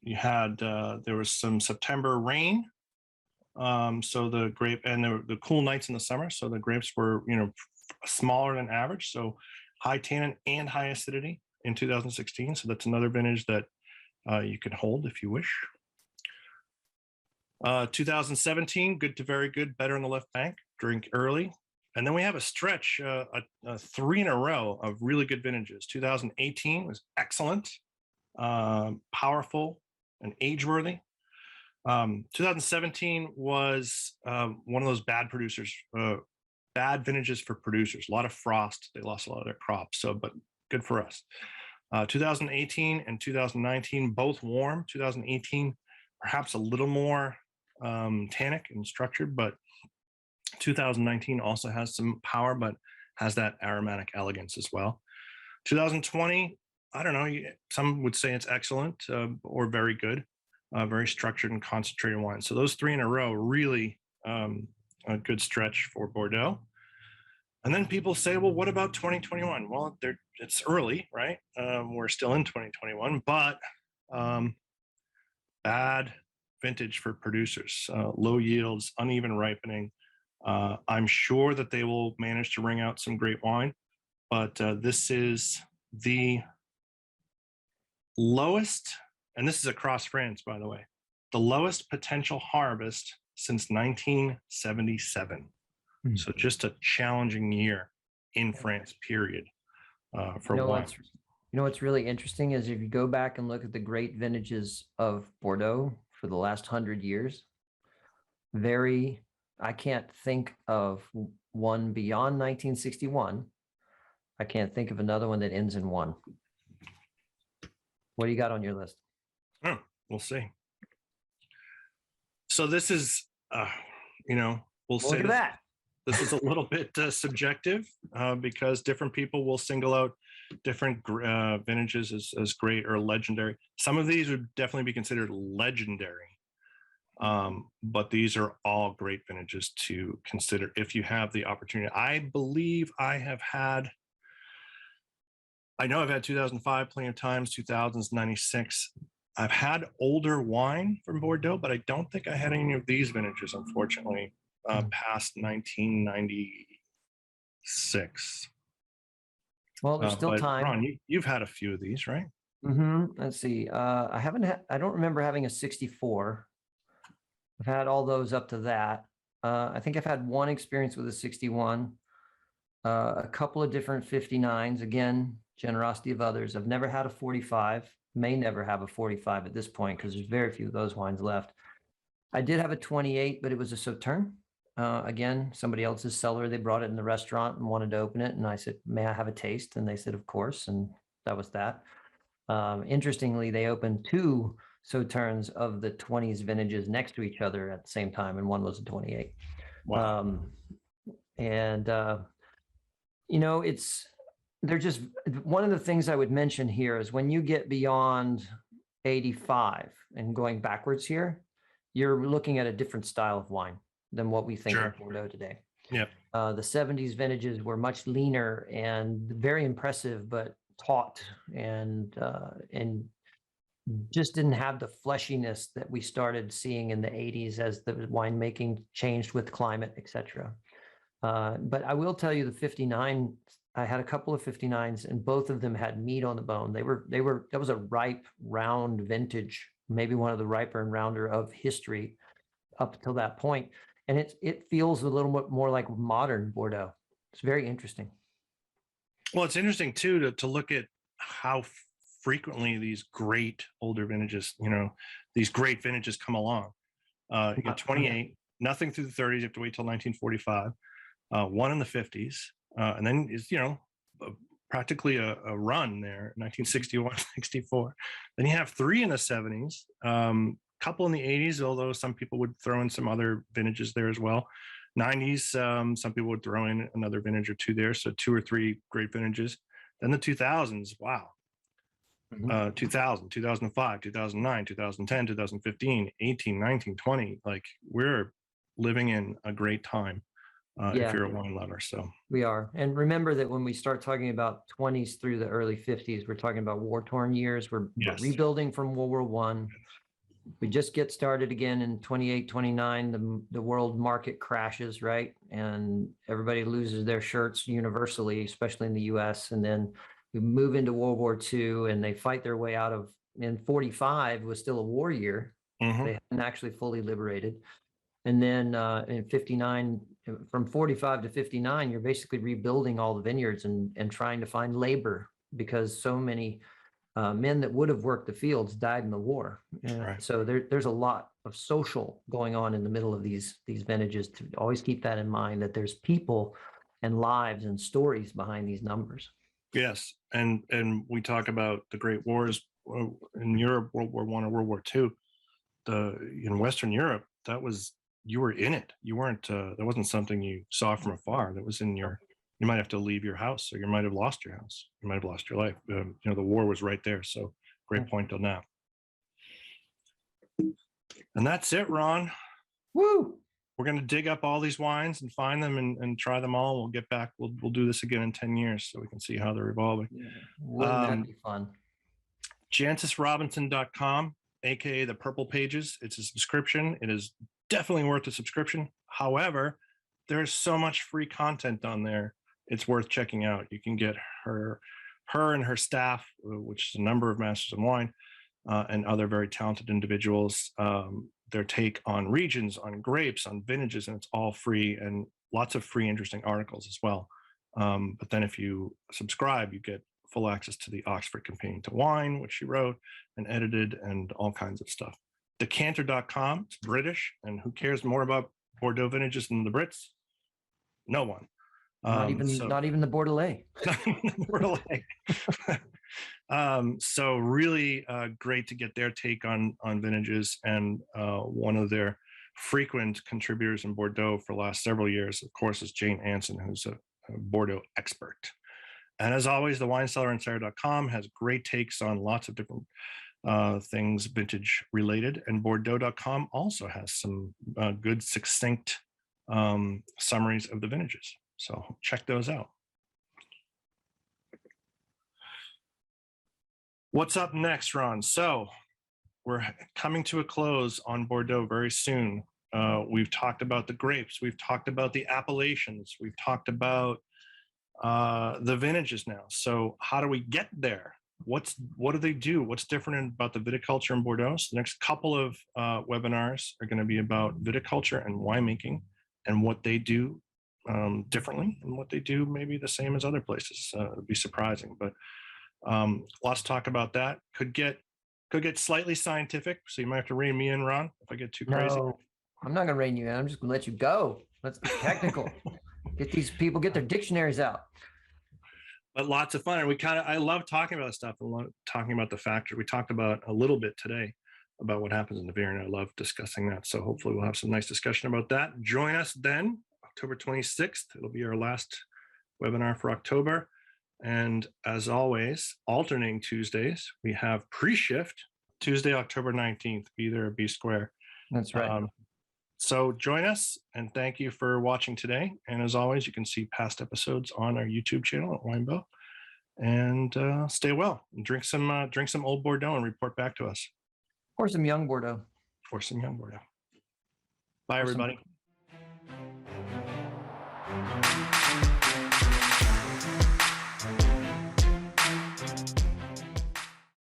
You had there was some September rain, so the grape, and there were the cool nights in the summer. So the grapes were smaller than average. So high tannin and high acidity in 2016. So that's another vintage that you can hold if you wish. 2017, good to very good, better on the left bank, drink early. And then we have a stretch, 3 in a row of really good vintages. 2018 was excellent, powerful, and age-worthy. 2017 was one of those bad vintages for producers. A lot of frost. They lost a lot of their crops, but good for us. 2018 and 2019, both warm. 2018, perhaps a little more tannic and structured, but 2019 also has some power, but has that aromatic elegance as well. 2020, I don't know. Some would say it's excellent or very good, very structured and concentrated wine. So those three in a row, really a good stretch for Bordeaux. And then people say, well, what about 2021? Well, it's early, right? We're still in 2021, but bad vintage for producers, low yields, uneven ripening. I'm sure that they will manage to wring out some great wine, but this is the lowest, and this is across France, by the way, the lowest potential harvest since 1977. So just a challenging year in France, period, for wine. What's really interesting is if you go back and look at the great vintages of Bordeaux for the last 100 years, I can't think of one beyond 1961. I can't think of another one that ends in one. What do you got on your list? Oh, we'll see. So this is, we'll say look at that. This is a little bit subjective because different people will single out different vintages as great or legendary. Some of these would definitely be considered legendary, but these are all great vintages to consider if you have the opportunity. I believe I know I've had 2005 plenty of times, 2000s, 96. I've had older wine from Bordeaux, but I don't think I had any of these vintages, unfortunately. Past 1996. Well, there's still time. Ron, you've had a few of these, right? Let's see. I don't remember having a 64. I've had all those up to that. I think I've had one experience with a 61, a couple of different 59s. Again, generosity of others. I've never had a 45. May never have a 45 at this point because there's very few of those wines left. I did have a 28, but it was a Sauterne. Again, somebody else's cellar. They brought it in the restaurant and wanted to open it. And I said, may I have a taste? And they said, of course. And that was that. Interestingly, they opened two Sauternes of the 20s vintages next to each other at the same time. And one was a 28. Wow. They're just, one of the things I would mention here is when you get beyond 85 and going backwards here, you're looking at a different style of wine than what we think of Bordeaux today. Yeah. The 70s vintages were much leaner and very impressive, but taut and just didn't have the fleshiness that we started seeing in the 80s as the winemaking changed with climate, etc. But I will tell you the 59, I had a couple of 59s and both of them had meat on the bone. That was a ripe, round vintage, maybe one of the riper and rounder of history up until that point. And it feels a little bit more like modern Bordeaux. It's very interesting. Well, it's interesting too to look at how frequently these great older vintages, these great vintages come along. You got 28, nothing through the 30s. You have to wait till 1945. One in the 50s, and then is practically a run there, 1961, 64. Then you have three in the 70s. Couple in the 80s, although some people would throw in some other vintages there as well. 90s, some people would throw in another vintage or two there, so two or three great vintages. Then the 2000s, wow. 2000, 2005, 2009, 2010, 2015, 18, 19, 20. Like we're living in a great time if you're a wine lover. So we are. And remember that when we start talking about 20s through the early 50s, we're talking about war-torn years. We're rebuilding from World War I. We just get started again in 28, 29, the world market crashes, right? And everybody loses their shirts universally, especially in the US. And then we move into World War II and they fight their way out of, in 45 was still a war year. Mm-hmm. They hadn't actually fully liberated. And then in 59, from 45 to 59, you're basically rebuilding all the vineyards and trying to find labor because so many men that would have worked the fields died in the war. Right. So there's a lot of social going on in the middle of these vintages. To always keep that in mind, that there's people and lives and stories behind these numbers. Yes, and we talk about the great wars in Europe, World War I or World War II. In Western Europe, you were in it. You weren't. That wasn't something you saw from afar. That was in your you might have to leave your house, or you might have lost your house. You might have lost your life. The war was right there. So great point on that. And that's it, Ron. Woo! We're going to dig up all these wines and find them and try them all. We'll get back. We'll do this again in 10 years so we can see how they're evolving. Yeah. Wouldn't that be fun? JancisRobinson.com, aka the Purple Pages. It's a subscription. It is definitely worth a subscription. However, there's so much free content on there. It's worth checking out. You can get her and her staff, which is a number of masters in wine, and other very talented individuals, their take on regions, on grapes, on vintages, and it's all free, and lots of free interesting articles as well. But then if you subscribe, you get full access to the Oxford Companion to Wine, which she wrote and edited, and all kinds of stuff. Decanter.com, it's British, and who cares more about Bordeaux vintages than the Brits? No one. Not even the Bordelais. Bordelais. So really great to get their take on vintages, and one of their frequent contributors in Bordeaux for the last several years, of course, is Jane Anson, who's a Bordeaux expert. And as always, the WineCellarInsider.com has great takes on lots of different things vintage related, and Bordeaux.com also has some good succinct summaries of the vintages. So check those out. What's up next, Ron? So we're coming to a close on Bordeaux very soon. We've talked about the grapes. We've talked about the appellations. We've talked about the vintages now. So how do we get there? What do they do? What's different about the viticulture in Bordeaux? So the next couple of webinars are going to be about viticulture and winemaking, and what they do differently, and what they do maybe the same as other places. It'd be surprising, but lots to talk about that. Could get slightly scientific, so you might have to rein me in, Ron, if I get too crazy. No, I'm not going to rein you in. I'm just going to let you go. Let's be technical. Get these people, get their dictionaries out. But lots of fun, and I love talking about stuff. I love talking about the factor. We talked about a little bit today about what happens in the vineyard, and I love discussing that. So hopefully we'll have some nice discussion about that. Join us then, October 26th. It'll be our last webinar for October. And as always, alternating Tuesdays, we have pre-shift Tuesday, October 19th. Be there or be square. That's right. So join us, and thank you for watching today. And as always, you can see past episodes on our YouTube channel at Winebow. And stay well. And drink some old Bordeaux and report back to us. Or some young Bordeaux. Or some young Bordeaux. Bye, everybody.